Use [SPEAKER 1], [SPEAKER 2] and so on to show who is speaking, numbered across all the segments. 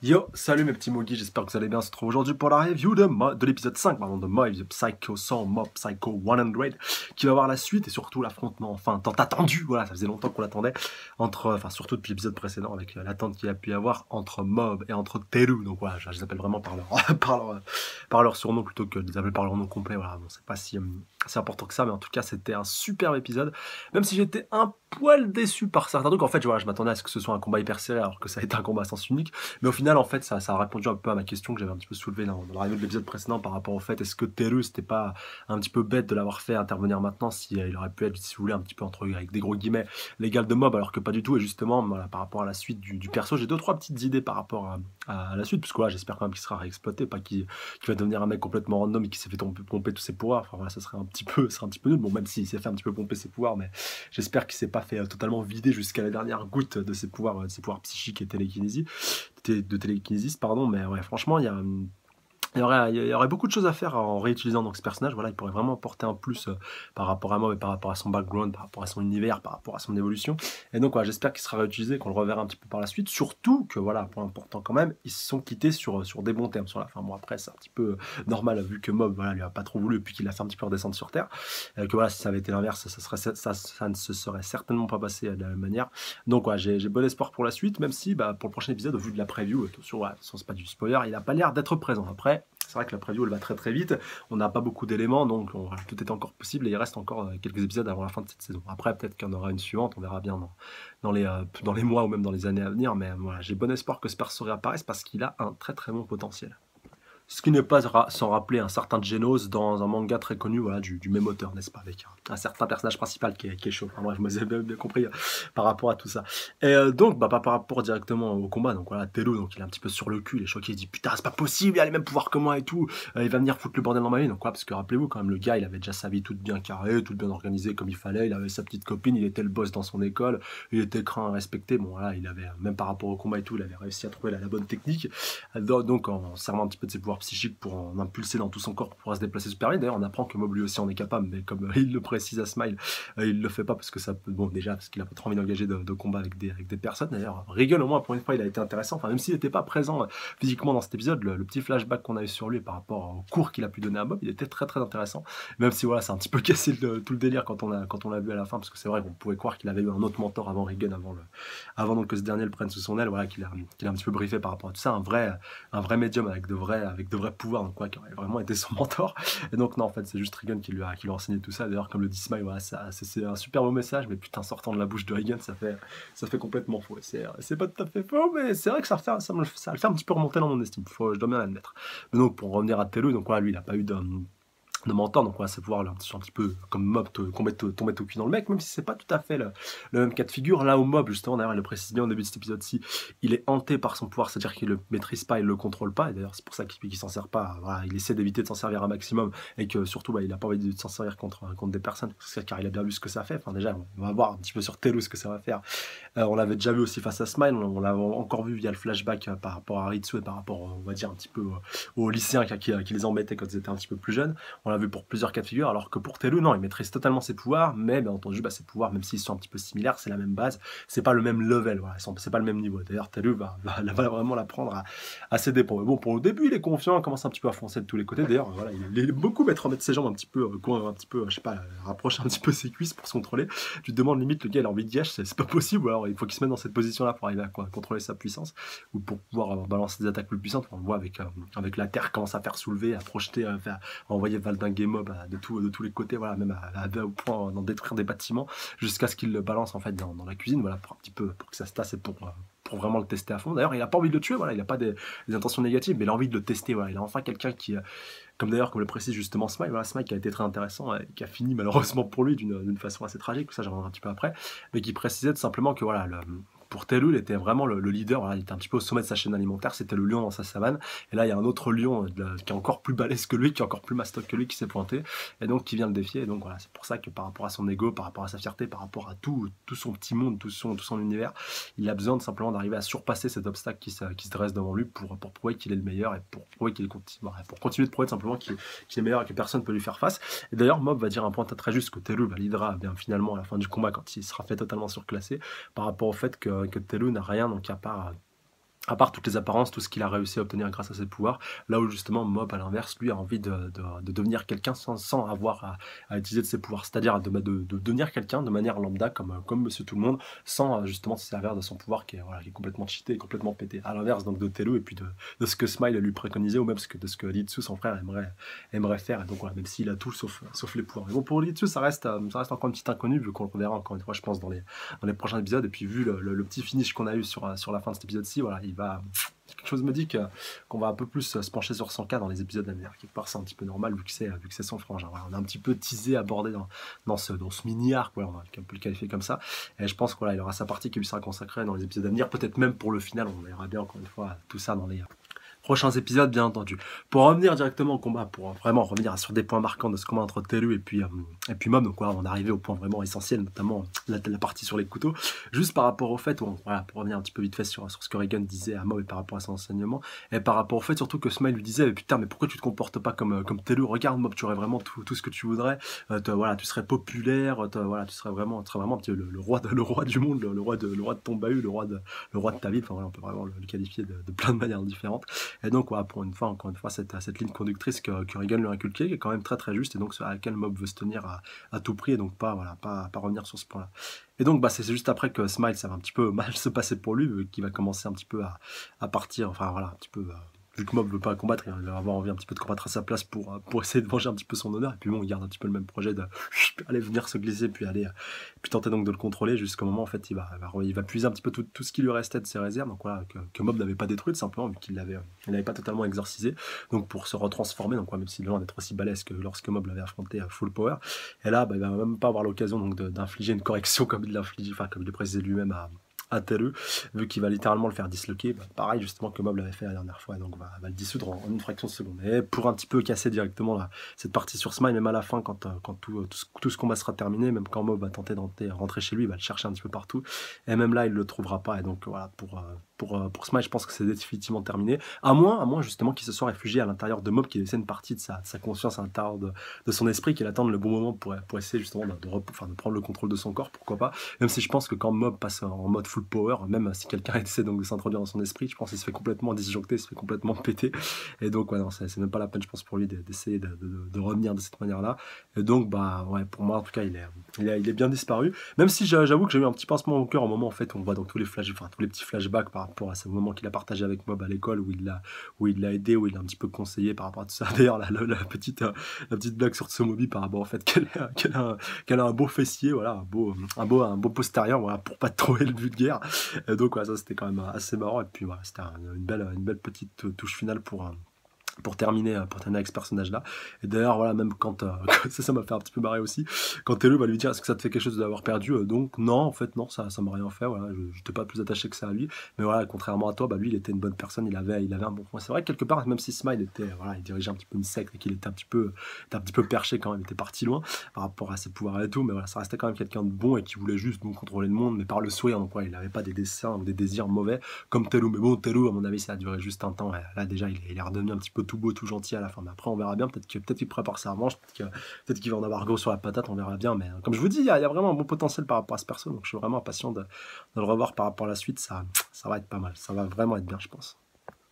[SPEAKER 1] Yo, salut mes petits Mogis, j'espère que vous allez bien. On se retrouve aujourd'hui pour la review de l'épisode 5 de Mob The Psycho 100, Mob Psycho 100, qui va avoir la suite et surtout l'affrontement, enfin, tant attendu, voilà, ça faisait longtemps qu'on l'attendait, enfin, surtout depuis l'épisode précédent, avec l'attente qu'il a pu y avoir entre Mob et entre Teru. Donc voilà, je les appelle vraiment par leur, par leur surnom plutôt que de les appeler par leur nom complet. Voilà, bon, c'est pas si important que ça, mais en tout cas, c'était un superbe épisode, même si j'étais un poil déçu par certains trucs. En fait, voilà, je m'attendais à ce que ce soit un combat hyper serré, alors que ça a été un combat à sens unique. Mais au final, en fait, ça a répondu un peu à ma question que j'avais un petit peu soulevée dans la review de l'épisode précédent par rapport au fait, est-ce que Teru, c'était pas un petit peu bête de l'avoir fait intervenir maintenant, si il aurait pu être, si vous voulez, un petit peu entre, avec des gros guillemets, l'égal de Mob, alors que pas du tout. Et justement, voilà, par rapport à la suite du perso, j'ai 2-3 petites idées par rapport à la suite, parce que voilà, j'espère quand même qu'il sera réexploité, pas qu'il va devenir un mec complètement random et qui s'est fait pomper tous ses pouvoirs. Enfin voilà, ça serait un petit peu nul. Bon, même s'il s'est fait un petit peu pomper ses pouvoirs, mais j'espère qu'il s'est pas fait totalement vider jusqu'à la dernière goutte de ses pouvoirs psychiques et de télékinésie, pardon. Mais ouais, franchement, il y aurait beaucoup de choses à faire en réutilisant donc ce personnage. Voilà, il pourrait vraiment apporter un plus par rapport à moi, et par rapport à son background, par rapport à son univers, par rapport à son évolution. Et donc, voilà, j'espère qu'il sera réutilisé, qu'on le reverra un petit peu par la suite. Surtout que, voilà, point important quand même, ils se sont quittés sur des bons termes sur la fin. Bon, après, c'est un petit peu normal, vu que Mob, voilà, lui a pas trop voulu, et puis qu'il a fait un petit peu redescendre sur Terre. Que voilà, si ça avait été l'inverse, ça ne se serait certainement pas passé de la même manière. Donc, voilà, j'ai bon espoir pour la suite, même si, bah, pour le prochain épisode, au vu de la preview, attention, ouais, c'est pas du spoiler, il a pas l'air d'être présent. Après, c'est vrai que la preview elle va très très vite, on n'a pas beaucoup d'éléments, donc voilà, tout est encore possible et il reste encore quelques épisodes avant la fin de cette saison. Après, peut-être qu'il y en aura une suivante, on verra bien dans les mois ou même dans les années à venir, mais voilà, j'ai bon espoir que ce perso réapparaisse parce qu'il a un très très bon potentiel. Ce qui n'est pas sans rappeler un certain Genos dans un manga très connu, voilà, du même auteur, n'est-ce pas, avec un certain personnage principal qui est chaud. Enfin, moi, je me suis bien compris par rapport à tout ça. Et donc, bah, pas par rapport directement au combat. Donc voilà, Telo, donc il est un petit peu sur le cul, il est choqué, il dit putain, c'est pas possible, il a les mêmes pouvoirs que moi et tout. Il va venir foutre le bordel dans ma vie. Donc quoi, parce que rappelez-vous quand même, le gars, il avait déjà sa vie toute bien carrée, toute bien organisée comme il fallait. Il avait sa petite copine, il était le boss dans son école, il était craint, respecté. Bon voilà, il avait même par rapport au combat et tout, il avait réussi à trouver la bonne technique. Donc en servant un petit peu de ses pouvoirs psychiques pour en impulser dans tout son corps pour pouvoir se déplacer super vite. D'ailleurs, on apprend que Mob lui aussi en est capable, mais comme il le précise à Smile, il le fait pas parce que ça peut, bon, déjà parce qu'il a pas trop envie d'engager de combat avec des personnes. D'ailleurs, Regan, au moins, pour une fois, il a été intéressant. Enfin, même s'il n'était pas présent physiquement dans cet épisode, le petit flashback qu'on a eu sur lui par rapport au cours qu'il a pu donner à Mob, il était très très intéressant. Même si voilà, c'est un petit peu cassé tout le délire quand on l'a vu à la fin, parce que c'est vrai qu'on pouvait croire qu'il avait eu un autre mentor avant Regan, avant donc que ce dernier le prenne sous son aile, voilà, qu'il a un petit peu briefé par rapport à tout ça, un vrai médium avec de vrais pouvoirs, donc quoi, qui aurait vraiment été son mentor. Et donc non, en fait, c'est juste Regan qui lui a enseigné tout ça. D'ailleurs, comme le dit Smile, voilà, c'est un super beau message, mais putain, sortant de la bouche de Regan, ça fait complètement faux. C'est pas tout à fait faux, mais c'est vrai que ça va le faire un petit peu remonter dans mon estime, je dois bien l'admettre. Mais donc, pour revenir à Telu, donc voilà, lui, il a pas eu de mentor, donc on va pouvoir un petit peu comme Mob tomber au cul dans le mec, même si c'est pas tout à fait le même cas de figure. Là où Mob, justement, d'ailleurs, il le précise bien au début de cet épisode-ci, il est hanté par son pouvoir, c'est-à-dire qu'il le maîtrise pas, il le contrôle pas, et d'ailleurs c'est pour ça qu'il s'en sert pas. Voilà, il essaie d'éviter de s'en servir un maximum, et que surtout bah, il a pas envie de s'en servir contre des personnes, car il a bien vu ce que ça fait. Enfin déjà, on va voir un petit peu sur Telu ce que ça va faire. On l'avait déjà vu aussi face à Smile, on l'a encore vu via le flashback par rapport à Ritsu et par rapport, on va dire, un petit peu aux lycéens qui les embêtaient quand ils étaient un petit peu plus jeunes. On l'a vu pour plusieurs cas de figure, alors que pour Telu, non, il maîtrise totalement ses pouvoirs, mais bien entendu, bah, ses pouvoirs, même s'ils sont un petit peu similaires, c'est la même base, c'est pas le même level, voilà, c'est pas le même niveau. D'ailleurs, Telu va vraiment l'apprendre à ses dépens. Mais bon, pour le début, il est confiant, il commence un petit peu à foncer de tous les côtés. D'ailleurs, voilà, il est beaucoup mettre ses jambes un petit peu, je sais pas, rapprocher un petit peu ses cuisses pour se contrôler. Tu te demandes limite, le gars, il a envie de gâche, c'est pas possible, alors il faut qu'il se mette dans cette position-là pour arriver à contrôler sa puissance, ou pour pouvoir balancer des attaques plus puissantes. On le voit avec la terre, commence à faire soulever, à projeter, à envoyer valdinguer Mob de tous les côtés, voilà, même au point d'en détruire des bâtiments, jusqu'à ce qu'il le balance en fait dans la cuisine, voilà, pour que ça se tasse et pour vraiment le tester à fond. D'ailleurs, il a pas envie de le tuer, voilà, il a pas des intentions négatives, mais il a envie de le tester, voilà, il a enfin quelqu'un qui comme le précise justement Smile, voilà, Smile qui a été très intéressant, qui a fini malheureusement pour lui d'une façon assez tragique, ça j'en reviendrai un petit peu après, mais qui précisait tout simplement que voilà, pour Telu, il était vraiment le leader, voilà, il était un petit peu au sommet de sa chaîne alimentaire, c'était le lion dans sa savane, et là il y a un autre lion qui est encore plus balèze que lui, qui est encore plus mastoc que lui, qui s'est pointé, et donc qui vient le défier, et donc voilà, c'est pour ça que par rapport à son ego, par rapport à sa fierté, par rapport à tout son petit monde, tout son univers, il a besoin simplement d'arriver à surpasser cet obstacle qui se dresse devant lui pour prouver qu'il est le meilleur, et pour prouver pour continuer de prouver simplement qu'il est meilleur et que personne ne peut lui faire face. Et d'ailleurs, Mob va dire un point très juste que Telu validera bien finalement à la fin du combat quand il sera fait totalement surclassé par rapport au fait que Telu n'a rien, donc à part À part toutes les apparences, tout ce qu'il a réussi à obtenir grâce à ses pouvoirs, là où justement Mob, à l'inverse, lui a envie de devenir quelqu'un sans avoir à utiliser de ses pouvoirs, c'est-à-dire de devenir quelqu'un de manière lambda, comme Monsieur Tout-le-Monde, sans justement se servir de son pouvoir voilà, qui est complètement cheaté et complètement pété. À l'inverse donc de Telu et puis de ce que Smile lui préconisait, ou même de ce que Litsu, son frère, aimerait faire. Et donc voilà, même s'il a tout sauf les pouvoirs. Mais bon, pour Litsu, ça reste encore une petite inconnue, vu qu'on le reverra encore une fois, je pense, dans les prochains épisodes. Et puis vu le petit finish qu'on a eu sur la fin de cet épisode-ci, voilà, quelque chose me dit qu'on va un peu plus se pencher sur son cas dans les épisodes d'avenir. Quelque part, c'est un petit peu normal vu que c'est son frangin. Voilà, on a un petit peu teasé, abordé dans ce mini-arc, voilà, on va un peu le qualifier comme ça. Et je pense qu'il il aura sa partie qui lui sera consacrée dans les épisodes d'avenir, peut-être même pour le final. On verra bien encore une fois tout ça dans les prochains épisodes, bien entendu. Pour revenir directement au combat, pour vraiment revenir sur des points marquants de ce combat entre Telu et puis Mob, donc voilà, on est arrivé au point vraiment essentiel, notamment la partie sur les couteaux. Juste par rapport au fait, voilà, pour revenir un petit peu vite fait sur ce que Reagan disait à Mob et par rapport à son enseignement, et par rapport au fait surtout que Smile lui disait, putain, mais pourquoi tu te comportes pas comme Telu? Regarde Mob, tu aurais vraiment tout ce que tu voudrais, voilà, tu serais populaire, voilà, tu serais vraiment un petit peu le roi du monde, le roi de ton bahut, le roi de ta vie. Enfin voilà, on peut vraiment le qualifier de plein de manières différentes. Et donc, voilà, pour une fois, encore une fois, cette ligne conductrice que Reagan lui a inculquée, qui est quand même très très juste, et donc à laquelle Mob veut se tenir à tout prix, et donc pas revenir sur ce point-là. Et donc, c'est juste après que Smile, ça va un petit peu mal se passer pour lui, qu'il va commencer un petit peu à partir, enfin voilà, un petit peu. Vu que Mob veut pas combattre, il va avoir envie un petit peu de combattre à sa place pour essayer de venger un petit peu son honneur. Et puis bon, il garde un petit peu le même projet de aller venir se glisser, puis tenter donc de le contrôler jusqu'au moment en fait il va puiser un petit peu tout ce qui lui restait de ses réserves. Donc voilà, que Mob n'avait pas détruit simplement, vu qu'il l'avait pas totalement exorcisé. Donc pour se retransformer, donc même s'il est loin d'être aussi balèze que lorsque Mob l'avait affronté à full power. Et là, il va même pas avoir l'occasion donc d'infliger une correction comme il l'inflige, enfin comme il le précisé lui-même à Telu, vu qu'il va littéralement le faire disloquer, pareil justement que Mob l'avait fait la dernière fois, et donc va le dissoudre en une fraction de seconde. Et pour un petit peu casser directement cette partie sur Smile, même à la fin, quand tout ce combat sera terminé, même quand Mob va tenter de rentrer chez lui, il va le chercher un petit peu partout, et même là il le trouvera pas. Et donc voilà, pour Smile, je pense que c'est définitivement terminé, à moins justement qu'il se soit réfugié à l'intérieur de Mob, qu'il laissait une partie de sa conscience à l'intérieur de son esprit, qu'il attende le bon moment pour essayer justement de prendre le contrôle de son corps, pourquoi pas. Même si je pense que quand Mob passe en mode full power, même si quelqu'un essaie donc de s'introduire dans son esprit, je pense qu'il se fait complètement disjoncter, il se fait complètement péter. Et donc ouais, non, c'est même pas la peine, je pense, pour lui d'essayer de revenir de cette manière-là. Et donc ouais, pour moi en tout cas, il est bien disparu. Même si j'avoue que j'ai eu un petit pincement au cœur au moment en fait où on voit donc tous les petits flashbacks par rapport à ce moment qu'il a partagé avec Mob à l'école, où il l'a aidé, où il l'a un petit peu conseillé par rapport à tout ça. D'ailleurs la petite blague sur Tsumobi par rapport au fait qu'elle a un beau fessier, voilà, un beau postérieur, voilà, pour pas trop le vulgaire. Et donc ouais, ça c'était quand même assez marrant. Et puis voilà, c'était une belle petite touche finale pour terminer avec ce personnage là. Et d'ailleurs voilà, même quand ça m'a fait un petit peu marrer aussi quand Telu va lui dire est-ce que ça te fait quelque chose d'avoir perdu, donc non, en fait non, ça m'a rien fait, voilà, je n'étais pas plus attaché que ça à lui, mais voilà, contrairement à toi, lui il était une bonne personne, il avait un bon point. C'est vrai que quelque part, même si Smile il dirigeait un petit peu une secte et qu'il était un petit peu perché quand même, il était parti loin par rapport à ses pouvoirs et tout, mais voilà, ça restait quand même quelqu'un de bon et qui voulait juste donc contrôler le monde, mais par le sourire. Donc ouais, il n'avait pas des desseins ou des désirs mauvais comme Telu. Mais bon, Telu, à mon avis, ça a duré juste un temps, ouais. Là déjà il est redevenu un petit peu tout beau, tout gentil à la fin. Mais après, on verra bien. Peut-être qu'il prépare sa revanche. Peut-être qu'il va en avoir gros sur la patate. On verra bien. Mais comme je vous dis, il y a vraiment un bon potentiel par rapport à ce perso. Donc, je suis vraiment impatient de le revoir par rapport à la suite. Ça va être pas mal. Ça va vraiment être bien, je pense.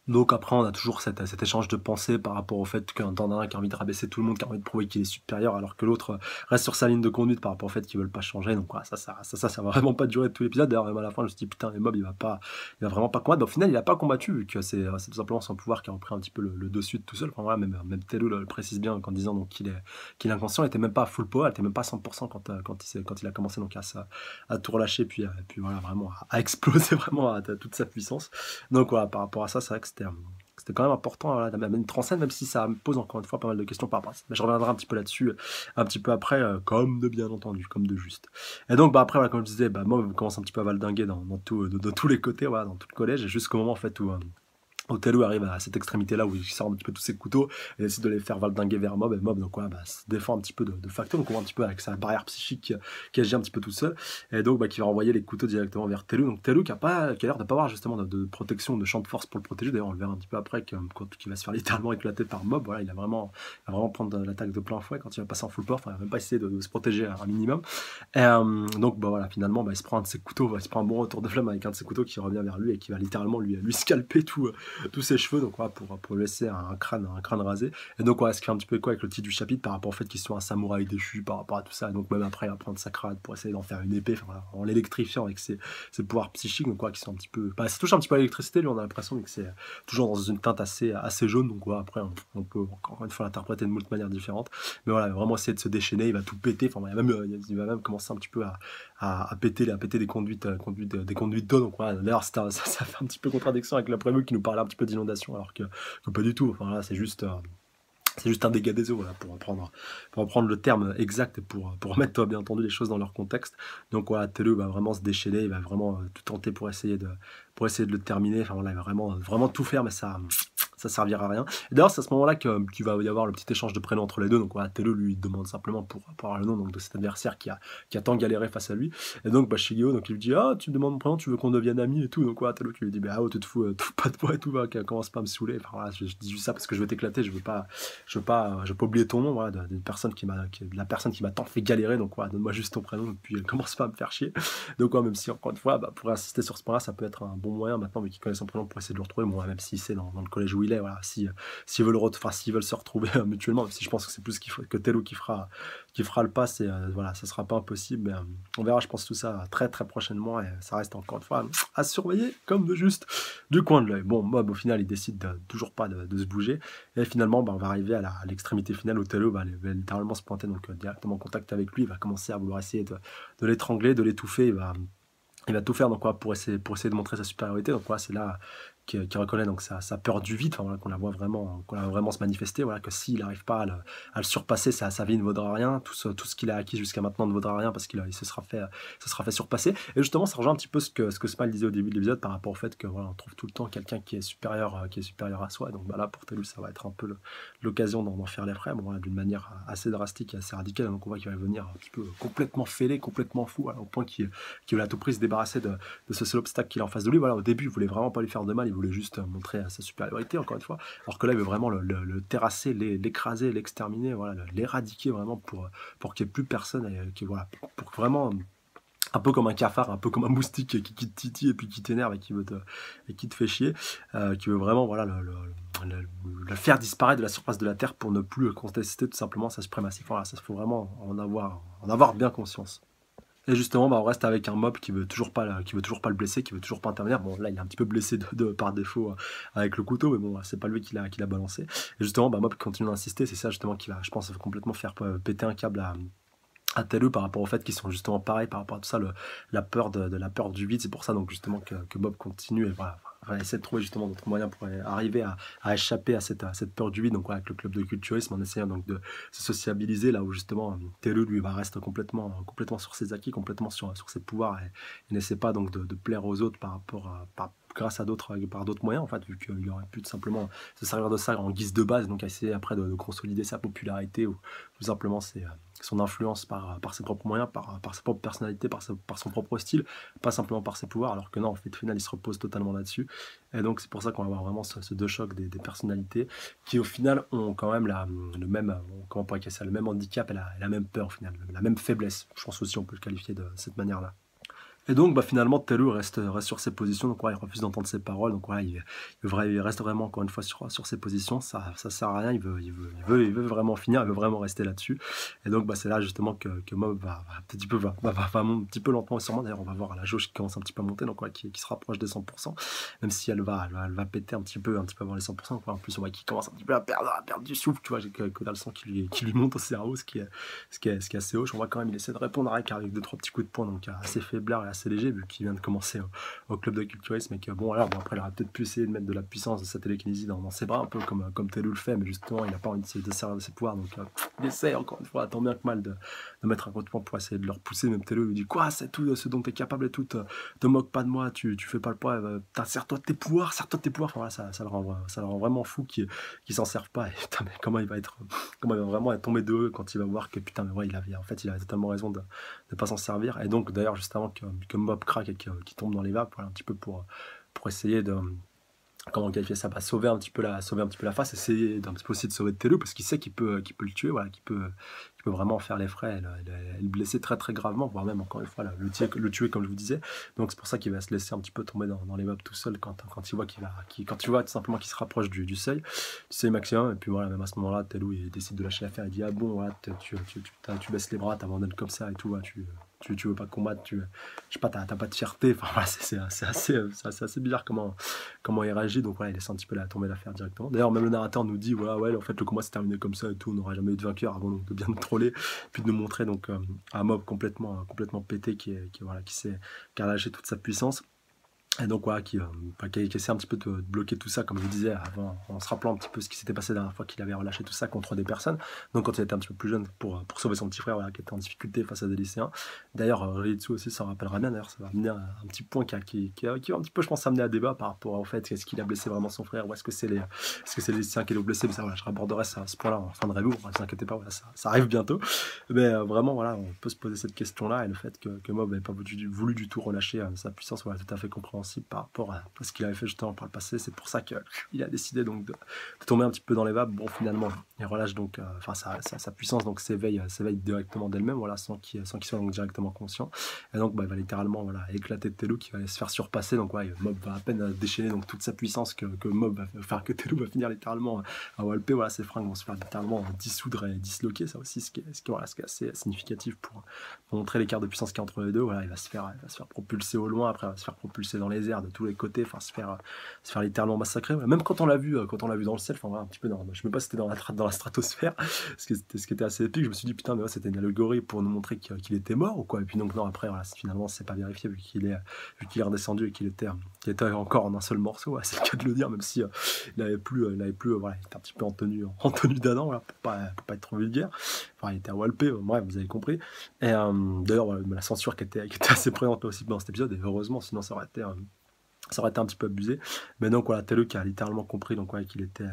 [SPEAKER 1] Donc après, on a toujours cet échange de pensée par rapport au fait qu'un t'en as un qui a envie de rabaisser tout le monde, qui a envie de prouver qu'il est supérieur, alors que l'autre reste sur sa ligne de conduite par rapport au fait qu'ils veulent pas changer. Donc voilà, ça va vraiment pas durer tout l'épisode. D'ailleurs, même à la fin, je me suis dit, putain, les Mob, il va vraiment pas combattre. Mais au final, il a pas combattu, vu que c'est tout simplement son pouvoir qui a repris un petit peu le dessus de tout seul. Enfin voilà, même Telu le précise bien en disant donc qu'il est inconscient. Il était même pas à full power, il était même pas à 100% quand il a commencé donc à tout relâcher, puis voilà, vraiment à exploser vraiment à toute sa puissance. Donc voilà, par rapport à ça, c'est vrai que c'était quand même important, voilà, de mettre en scène, même si ça me pose encore une fois pas mal de questions par rapport à ça. Mais je reviendrai un petit peu là-dessus, un petit peu après, comme de bien entendu, comme de juste. Et donc après, voilà, comme je disais, moi, je commence un petit peu à valdinguer dans tous les côtés, voilà, dans tout le collège, et jusqu'au moment en fait où Othello arrive à cette extrémité-là où il sort un petit peu tous ses couteaux et essaie de les faire valdinguer vers Mob, et Mob donc se défend un petit peu de facto, donc on voit un petit peu avec sa barrière psychique qui agit un petit peu tout seul, et donc qui va renvoyer les couteaux directement vers Tellu, donc Tellu qui a l'air de pas avoir justement de protection, de champ de force pour le protéger, d'ailleurs on le verra un petit peu après quand il va se faire littéralement éclater par Mob, voilà, il va vraiment prendre l'attaque de plein fouet quand il va passer en full power, il va même pas essayer de se protéger à un minimum, et donc voilà, finalement il se prend un de ses couteaux, il se prend un bon retour de flamme avec un de ses couteaux qui revient vers lui et qui va littéralement lui scalper tous ses cheveux, donc pour laisser un crâne rasé. Et donc ce qui fait un petit peu quoi avec le titre du chapitre par rapport au fait qu'il soit un samouraï déchu, par rapport à tout ça. Et donc même après il va prendre sa crâne pour essayer d'en faire une épée, en l'électrifiant avec ses pouvoirs psychiques, donc qui sont un petit peu, ça touche un petit peu à l'électricité, lui on a l'impression que c'est toujours dans une teinte assez jaune, donc après on peut encore une fois l'interpréter de moult manières différentes, mais voilà, vraiment essayer de se déchaîner, il va tout péter, il va même commencer un petit peu à péter des conduites d'eau, donc voilà, d'ailleurs ça fait un petit peu contradiction avec la prévue qui nous parlait un petit peu d'inondation, alors que pas du tout, enfin là c'est juste un dégât des eaux, voilà, pour reprendre le terme exact et pour remettre bien entendu les choses dans leur contexte. Donc voilà, Tellu va vraiment se déchaîner, il va vraiment tout tenter pour essayer de le terminer, enfin voilà, il va vraiment tout faire, mais ça servira à rien. Et d'ailleurs c'est à ce moment-là qu'il va y avoir le petit échange de prénoms entre les deux, donc voilà, Tellu lui demande simplement pour avoir le nom donc, de cet adversaire qui a tant galéré face à lui, et donc Shigeo donc il lui dit tu me demandes mon prénom, tu veux qu'on devienne amis et tout, donc voilà, Tellu qui lui dit tu te fous pas de moi et tout, commence pas à me saouler, enfin voilà, je dis juste ça parce que je veux t'éclater, je veux pas oublier ton nom, voilà, de la personne qui m'a tant fait galérer, donc voilà, donne-moi juste ton prénom et puis commence pas à me faire chier. Donc même si encore une fois pour insister sur ce point là, ça peut être un bon moyen maintenant vu qu'il connaît son prénom pour essayer de le retrouver, même si c'est dans le collège où il est, voilà, s'ils veulent se retrouver mutuellement, même si je pense que c'est plus que Tellu qui fera le pas, et voilà, ça sera pas impossible, mais on verra, je pense, tout ça très très prochainement, et ça reste encore une fois à surveiller comme de juste du coin de l'œil. Bon, Mob au final il décide toujours pas de se bouger, et finalement on va arriver à l'extrémité finale où Tellu va littéralement se pointer donc directement en contact avec lui, il va commencer à vouloir essayer de l'étrangler, de l'étouffer, il va tout faire donc pour essayer de montrer sa supériorité, donc c'est là qui reconnaît donc sa peur du vide, voilà, qu'on la voit vraiment se manifester, voilà, que s'il n'arrive pas à le surpasser, sa vie ne vaudra rien, tout ce qu'il a acquis jusqu'à maintenant ne vaudra rien parce qu'il se sera fait surpasser. Et justement ça rejoint un petit peu ce que Smile disait au début de l'épisode par rapport au fait que voilà, on trouve tout le temps quelqu'un qui est supérieur à soi, et donc là pour Tellu ça va être un peu l'occasion d'en faire les frais, voilà, d'une manière assez drastique et assez radicale, donc on voit qu'il va venir un petit peu complètement fêlé, complètement fou, voilà, au point qu'il veut à tout prix se débarrasser de ce seul obstacle qu'il a en face de lui. Voilà, au début il voulait vraiment pas lui faire de mal, il voulait juste montrer sa supériorité encore une fois, alors que là il veut vraiment le terrasser, l'écraser, l'exterminer, voilà, l'éradiquer vraiment pour qu'il n'y ait plus personne, et voilà, pour vraiment un peu comme un cafard, un peu comme un moustique qui te titille et puis qui t'énerve et qui te fait chier, qui veut vraiment voilà, le faire disparaître de la surface de la Terre pour ne plus contester tout simplement sa suprématie. Voilà, ça, il faut vraiment en avoir bien conscience. Et justement, on reste avec un Mob qui veut toujours pas le blesser, qui veut toujours pas intervenir. Bon, là, il est un petit peu blessé par défaut avec le couteau, mais bon, c'est pas lui qui l'a balancé. Et justement, Mob continue d'insister, c'est ça justement qui va, je pense, complètement faire péter un câble à Tellu par rapport au fait qu'ils sont justement pareils par rapport à tout ça, la peur du vide. C'est pour ça donc justement que Mob continue et voilà, va essayer de trouver justement d'autres moyens pour arriver à échapper à cette peur du vide, donc voilà, avec le club de culturisme, en essayant donc de se sociabiliser, là où justement Tellu lui reste complètement sur ses acquis, complètement sur ses pouvoirs, et il n'essaie pas donc de plaire aux autres grâce à d'autres moyens, en fait, vu qu'il aurait pu tout simplement se servir de ça en guise de base, donc essayer après de consolider sa popularité, ou tout simplement son influence par ses propres moyens, par sa propre personnalité, par son propre style, pas simplement par ses pouvoirs, alors que non, en fait, au final, il se repose totalement là-dessus. Et donc, c'est pour ça qu'on va avoir vraiment ce deux chocs des personnalités qui, au final, ont quand même le même, comment on pourrait qualifier ça, le même handicap et la même peur, au final, la même faiblesse. Je pense aussi on peut le qualifier de cette manière-là. Et donc finalement Tellu reste sur ses positions, donc il refuse d'entendre ses paroles, donc il reste vraiment encore une fois sur ses positions, ça sert à rien, il veut vraiment finir, il veut vraiment rester là-dessus. Et donc c'est là justement que Mob va un petit peu lentement et sûrement, d'ailleurs on va voir la jauge qui commence un petit peu à monter, donc qui se rapproche des 100%, même si elle va péter un petit peu avant les 100%, en plus on voit qu'il commence un petit peu à perdre du souffle, tu vois, j'ai que dans le sang qui lui monte au cerveau, ce qui est assez haut. On voit quand même il essaie de répondre avec 2-3 petits coups de poing, donc assez faiblard et assez léger vu qu'il vient de commencer au club de culturisme et que bon, alors, bon après il aurait peut-être pu essayer de mettre de la puissance de sa télékinésie dans ses bras, un peu comme Telou le fait, mais justement il n'a pas envie de servir de ses pouvoirs, donc il essaie encore une fois, tant bien que mal, de mettre un contre pour essayer de le repousser. Même Telou lui dit quoi, c'est tout ce dont tu es capable et tout, te moque pas de moi, tu fais pas le poids, sers-toi de tes pouvoirs, enfin, voilà, ça le rend vraiment fou qu'il s'en serve pas. Et putain, mais comment il va vraiment être tombé de haut quand il va voir que putain, mais ouais, il avait totalement raison de ne pas s'en servir. Et donc d'ailleurs juste avant que Mob craque et qu'il tombe dans les vapes, voilà, un petit peu pour essayer de comment qualifier ça, sauver un petit peu la face, essayer d'un petit peu aussi de sauver Telou parce qu'il sait qu'il peut le tuer, voilà, qu'il peut vraiment faire les frais et le blesser très très gravement, voire même encore une fois le tuer comme je vous disais. Donc c'est pour ça qu'il va se laisser un petit peu tomber dans les vapes tout seul quand il voit quand tu vois tout simplement qu'il se rapproche du seuil maximum. Et puis voilà, même à ce moment-là, Telou il décide de lâcher l'affaire, il dit ah bon voilà, tu baisses les bras, t'abandonnes comme ça et tout, voilà, tu veux pas combattre, je sais pas, t'as pas de fierté, enfin voilà, c'est assez bizarre comment il réagit. Donc voilà, il laisse un petit peu tomber l'affaire directement. D'ailleurs même le narrateur nous dit voilà, ouais, en fait le combat s'est terminé comme ça et tout, on n'aura jamais eu de vainqueur avant donc de bien nous troller, puis de nous montrer donc un mob complètement pété qui a lâché toute sa puissance. Et donc voilà, qui essaie un petit peu de bloquer tout ça, comme je vous disais avant, en se rappelant un petit peu ce qui s'était passé la dernière fois qu'il avait relâché tout ça contre des personnes. Donc quand il était un petit peu plus jeune pour sauver son petit frère, voilà, qui était en difficulté face à des lycéens. D'ailleurs, Ritsu aussi s'en rappellera bien. D'ailleurs, ça va amener un petit point qui va un petit peu, je pense, amener à débat par rapport au fait est-ce qu'il a blessé vraiment son frère ou est-ce que c'est les lycéens qui l'ont blessé. Mais ça, voilà, je raborderai ça à ce point-là en fin de review. Ne vous inquiétez pas, voilà, ça arrive bientôt. Mais vraiment, voilà, on peut se poser cette question-là et le fait que Mob n'avait pas voulu du tout relâcher sa puissance, voilà, tout à fait compréhensible par rapport à ce qu'il avait fait justement par le passé. C'est pour ça qu'il a décidé donc de tomber un petit peu dans les vapes. Bon, finalement, il relâche donc sa puissance, donc s'éveille directement d'elle-même, voilà, sans qu'il soit donc directement conscient. Et donc il va littéralement éclater Telou qui va se faire surpasser. Donc Mob va à peine déchaîner donc toute sa puissance que Telou va finir littéralement à walper. Voilà, ses fringues vont se faire littéralement dissoudre et disloquer. Ça aussi, ce qui est assez significatif pour montrer l'écart de puissance qu'il y a entre les deux. Voilà, il va se faire propulser au loin, après il va se faire propulser dans les airs de tous les côtés, enfin se faire littéralement massacrer. Voilà. Même quand on l'a vu dans le ciel, enfin voilà, un petit peu je sais même pas si c'était dans la stratosphère, ce qui était assez épique. Je me suis dit putain, mais ouais, c'était une allégorie pour nous montrer qu'il était mort ou quoi. Et puis donc non, après voilà, finalement c'est pas vérifié vu qu'il est redescendu et qu'il était encore en un seul morceau. Ouais, c'est le cas de le dire, même si il avait plus voilà, il était un petit peu en tenue d'Adam, voilà, pour pas être trop vulgaire. Enfin, il était à walper, bref, vous avez compris. Et d'ailleurs, voilà, la censure qui était assez présente aussi dans cet épisode, et heureusement, sinon ça aurait été un petit peu abusé. Mais donc voilà, Telou qui a littéralement compris donc ouais, que c'était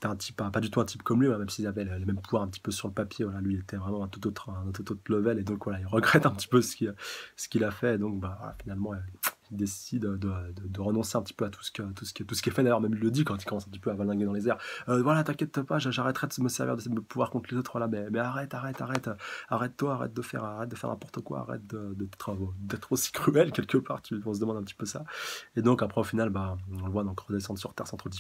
[SPEAKER 1] un type, pas du tout un type comme lui, même s'il avait les mêmes pouvoirs un petit peu sur le papier. Voilà, lui il était vraiment un tout autre level, et donc voilà, il regrette un petit peu ce qu'il a fait. Et donc voilà, finalement il décide de renoncer un petit peu à tout ce qui est fait. D'ailleurs même il le dit quand il commence un petit peu à valinguer dans les airs, voilà, t'inquiète pas, j'arrêterai de me servir de mes pouvoirs contre les autres, voilà, mais arrête-toi, arrête de faire n'importe quoi, arrête d'être aussi cruel quelque part. On se demande un petit peu ça. Et donc après au final on le voit donc redescendre sur terre sans trop de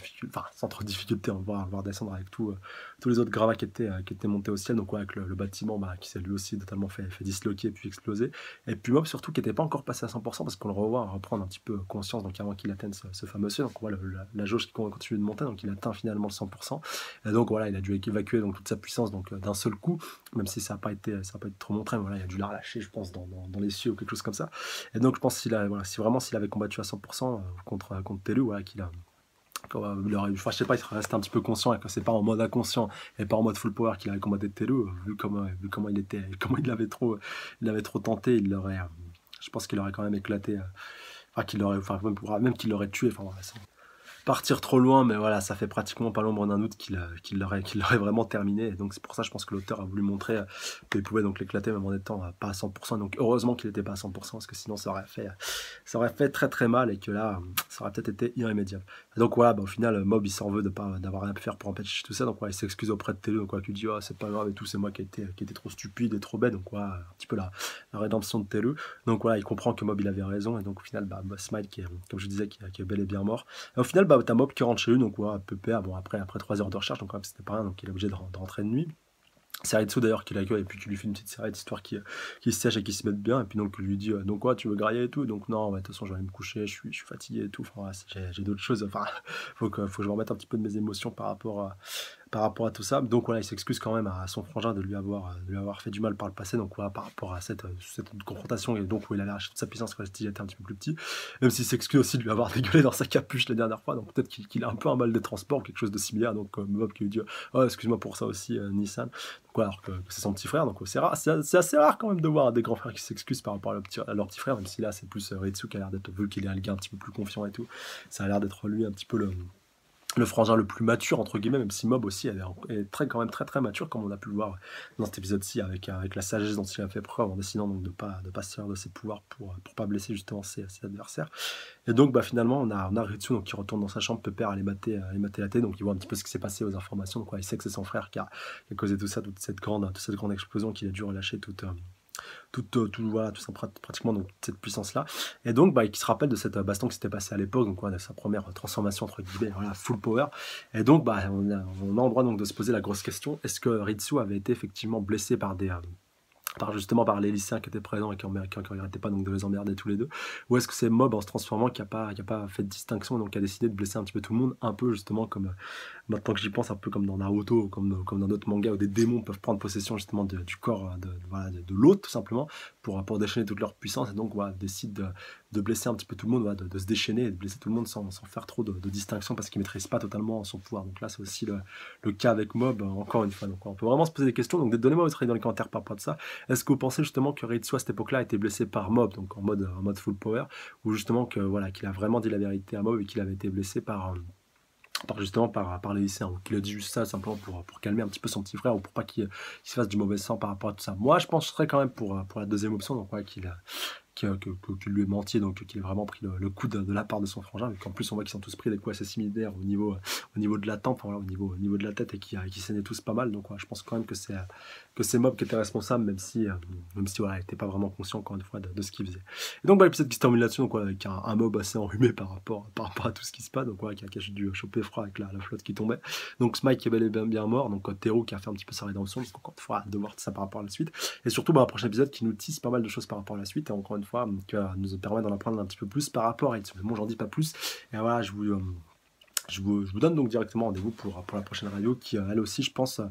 [SPEAKER 1] difficulté, on va le voir descendre avec tous les autres gravats qui étaient montés au ciel. Donc ouais, avec le bâtiment qui s'est lui aussi totalement fait disloquer puis exploser. Et puis Mob surtout qui n'était pas encore passé à 100% parce qu'on le revoit reprendre un petit peu conscience donc avant qu'il atteigne ce fameux seuil. Donc on voit la jauge qui continue de monter, donc il atteint finalement le 100%. Et donc voilà, il a dû évacuer donc toute sa puissance donc d'un seul coup, même si ça n'a pas été trop montré, mais voilà, il a dû la relâcher, je pense, dans les cieux ou quelque chose comme ça. Et donc je pense s'il avait combattu à 100% contre Telou, voilà, qu'il a je sais pas, il serait resté un petit peu conscient et que c'est pas en mode inconscient et pas en mode full power qu'il avait combattu Telou, vu comment il était, comment il avait trop tenté, je pense qu'il aurait quand même éclaté, même qu'il l'aurait tué, enfin voilà, partir trop loin, mais voilà, ça fait pratiquement pas l'ombre d'un doute qu'il l'aurait vraiment terminé. Et donc c'est pour ça, je pense que l'auteur a voulu montrer qu'il pouvait donc l'éclater même en étant pas à 100%. Donc heureusement qu'il n'était pas à 100%, parce que sinon ça aurait fait très très mal et que là, ça aurait peut-être été irrémédiable. Et donc voilà, au final, Mob il s'en veut d'avoir rien pu faire pour empêcher tout ça. Donc voilà, il s'excuse auprès de Telou, donc il dit c'est pas grave et tout, c'est moi qui était trop stupide et trop bête. Donc voilà, un petit peu la rédemption de Telou. Donc voilà, il comprend que Mob il avait raison, et donc au final, Smile qui est, comme je disais, qui est bel et bien mort. Et au final, t'as Mob qui rentre chez lui, donc voilà, PPA, bon après 3 heures de recherche, donc quand même c'était pas rien, donc il est obligé de rentrer de nuit. C'est Ritsu d'ailleurs qui l'accueille et puis qui lui fait une petite série d'histoires qui se sèche et qui se mettent bien, et puis donc lui dit donc quoi, tu veux grailler et tout, donc non, de toute façon je vais aller me coucher, je suis fatigué et tout, enfin j'ai d'autres choses, enfin faut que je me remette un petit peu de mes émotions par rapport par rapport à tout ça. Donc voilà, il s'excuse quand même à son frangin de lui avoir fait du mal par le passé. Donc voilà, par rapport à cette confrontation et donc où il a lâché toute sa puissance quand il était un petit peu plus petit. Même s'il s'excuse aussi de lui avoir dégueulé dans sa capuche la dernière fois. Donc peut-être qu'il a un peu un mal de transport ou quelque chose de similaire. Donc Mob qui lui dit oh excuse-moi pour ça aussi Nissan. Donc voilà, alors que c'est son petit frère. Donc c'est rare, c'est assez rare quand même de voir des grands frères qui s'excusent par rapport à leur petit frère. Même si là c'est plus Ritsu qui a l'air d'être, vu qu'il est un gars un petit peu plus confiant et tout, ça a l'air d'être lui un petit peu le frangin le plus mature entre guillemets, même si Mob aussi est très, quand même très très mature comme on a pu le voir dans cet épisode-ci avec la sagesse dont il a fait preuve en décidant donc de pas se servir de ses pouvoirs pour pas blesser justement ses adversaires. Et donc bah finalement on a Ritsu donc qui retourne dans sa chambre, Pepper aller mater la télé, donc il voit un petit peu ce qui s'est passé aux informations, donc il sait que c'est son frère qui a causé tout ça, toute cette grande explosion qu'il a dû relâcher voilà, tout ça, pratiquement donc, cette puissance-là. Et donc, bah, qui se rappelle de cette baston qui s'était passée à l'époque, donc de sa première transformation, entre guillemets, voilà, full power. Et donc, bah, on a en droit donc, de se poser la grosse question, est-ce que Ritsu avait été effectivement blessé par justement par les lycéens qui étaient présents et qui n'arrêtaient pas donc de les emmerder tous les deux, ou est-ce que c'est Mob en se transformant qui a pas fait de distinction et donc qui a décidé de blesser un petit peu tout le monde, un peu justement comme maintenant que j'y pense, un peu comme dans Naruto, comme dans d'autres mangas où des démons peuvent prendre possession justement du corps de l'autre tout simplement pour déchaîner toute leur puissance, et donc voilà, décide de blesser un petit peu tout le monde, voilà, de se déchaîner et de blesser tout le monde sans faire trop de distinction parce qu'il ne maîtrise pas totalement son pouvoir. Donc là c'est aussi le cas avec Mob, encore une fois. Donc on peut vraiment se poser des questions, donc donnez-moi votre avis dans les commentaires par rapport à ça. Est-ce que vous pensez justement que Ritsu à cette époque-là a été blessé par Mob, donc en mode full power, ou justement que voilà, qu'il a vraiment dit la vérité à Mob et qu'il avait été blessé justement par les lycéens, ou qu'il a dit juste ça simplement pour calmer un petit peu son petit frère ou pour pas qu'il se fasse du mauvais sang par rapport à tout ça. Moi je penserais quand même pour la deuxième option, donc ouais, qu'il lui ait menti, donc qu'il ait vraiment pris le coup de la part de son frangin, et qu'en plus on voit qu'ils sont tous pris des coups assez similaires au niveau de la tempe, voilà, au niveau de la tête, et qui saignaient tous pas mal. Donc ouais, je pense quand même que c'est Mob qui était responsable, même si voilà, il n'était pas vraiment conscient encore une fois de ce qu'il faisait. Et donc bah, l'épisode qui se termine là-dessus, donc, avec un Mob assez enrhumé par rapport à tout ce qui se passe, donc ouais, qui a dû choper froid avec la flotte qui tombait. Donc Smike qui est bel et bien mort, donc Teru qui a fait un petit peu sa rédemption, donc encore une fois de voir tout ça par rapport à la suite, et surtout bah, un prochain épisode qui nous tisse pas mal de choses par rapport à la suite, et encore une fois qui va nous permettre d'en apprendre un petit peu plus par rapport à Ritsu. Bon, j'en dis pas plus, et voilà, je vous donne donc directement rendez-vous pour la prochaine radio qui, elle aussi, je pense,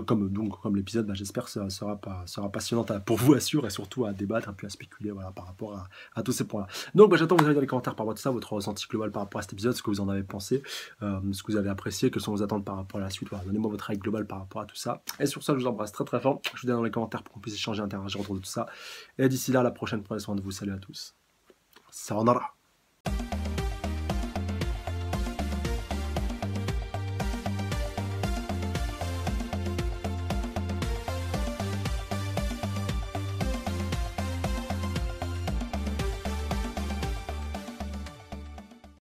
[SPEAKER 1] comme l'épisode, bah, j'espère que sera passionnante pour vous, assure, et surtout à débattre, et puis à spéculer voilà, par rapport à tous ces points-là. Donc, bah, j'attends vos avis dans les commentaires par rapport à tout ça, votre ressenti global par rapport à cet épisode, ce que vous en avez pensé, ce que vous avez apprécié, quelles sont vos attentes par rapport à la suite. Voilà, donnez-moi votre avis global par rapport à tout ça. Et sur ça, je vous embrasse très très fort. Je vous dis dans les commentaires pour qu'on puisse échanger, interagir autour de tout ça. Et d'ici là, à la prochaine, prenez soin de vous. Salut à tous. Sayonara.